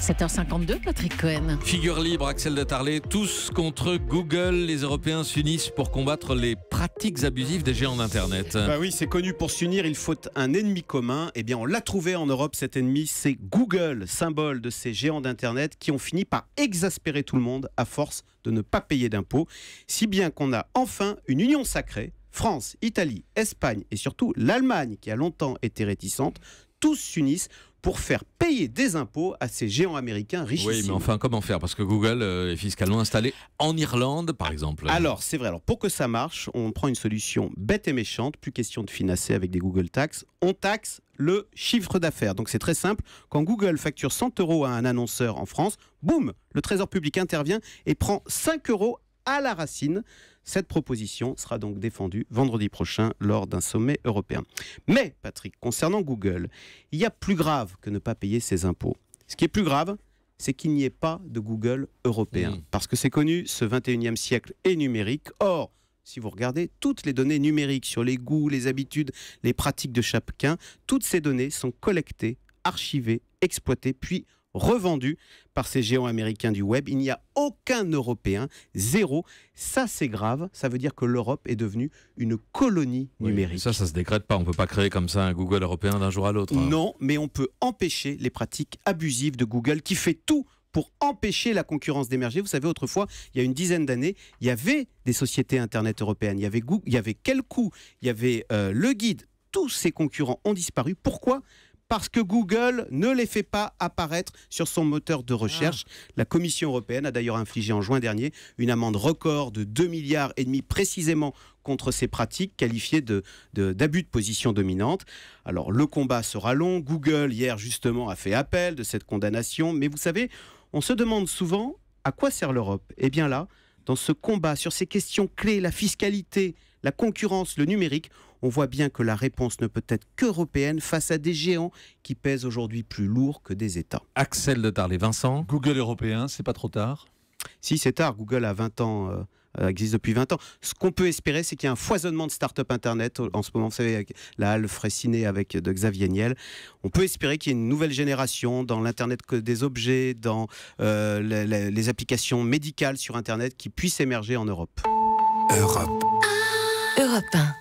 7h52, Patrick Cohen. Figure libre, Axel de Tarlet, tous contre Google. Les Européens s'unissent pour combattre les pratiques abusives des géants d'Internet. Bah oui, c'est connu, pour s'unir, il faut un ennemi commun. Eh bien, on l'a trouvé en Europe, cet ennemi, c'est Google, symbole de ces géants d'Internet qui ont fini par exaspérer tout le monde à force de ne pas payer d'impôts. Si bien qu'on a enfin une union sacrée. France, Italie, Espagne et surtout l'Allemagne, qui a longtemps été réticente, tous s'unissent pour faire payer des impôts à ces géants américains richissimes. Oui, mais enfin, comment faire? Parce que Google est fiscalement installé en Irlande, par exemple. Alors, c'est vrai. Alors, pour que ça marche, on prend une solution bête et méchante. Plus question de financer avec des Google Tax. On taxe le chiffre d'affaires. Donc, c'est très simple. Quand Google facture 100 € à un annonceur en France, boum, le Trésor public intervient et prend 5 € à la racine. Cette proposition sera donc défendue vendredi prochain lors d'un sommet européen. Mais, Patrick, concernant Google, il y a plus grave que ne pas payer ses impôts. Ce qui est plus grave, c'est qu'il n'y ait pas de Google européen. Parce que c'est connu, ce 21e siècle est numérique. Or, si vous regardez toutes les données numériques sur les goûts, les habitudes, les pratiques de chacun, toutes ces données sont collectées, archivées, exploitées, puis revendu par ces géants américains du web. Il n'y a aucun Européen, zéro. Ça, c'est grave. Ça veut dire que l'Europe est devenue une colonie numérique. Ça se décrète pas. On ne peut pas créer comme ça un Google européen d'un jour à l'autre. Non, mais on peut empêcher les pratiques abusives de Google qui fait tout pour empêcher la concurrence d'émerger. Vous savez, autrefois, il y a une dizaine d'années, il y avait des sociétés Internet européennes. Il y avait Google, il y avait Quelcou, il y avait Le Guide. Tous ces concurrents ont disparu. Pourquoi ? Parce que Google ne les fait pas apparaître sur son moteur de recherche. La Commission européenne a d'ailleurs infligé en juin dernier une amende record de 2,5 milliards précisément contre ces pratiques qualifiées d'abus de position dominante. Alors le combat sera long. Google hier justement a fait appel de cette condamnation. Mais vous savez, on se demande souvent à quoi sert l'Europe. Eh bien là, dans ce combat sur ces questions clés, la fiscalité, la concurrence, le numérique, on voit bien que la réponse ne peut être qu'européenne face à des géants qui pèsent aujourd'hui plus lourd que des États. Axel de Tarlet, Vincent. Google européen, c'est pas trop tard? Si, c'est tard. Google a 20 ans, existe depuis 20 ans. Ce qu'on peut espérer, c'est qu'il y a un foisonnement de start-up Internet. En ce moment, vous savez, avec la halle Fraissinet de Xavier Niel. On peut espérer qu'il y ait une nouvelle génération dans l'Internet des objets, dans les applications médicales sur Internet qui puissent émerger en Europe. Europe 1.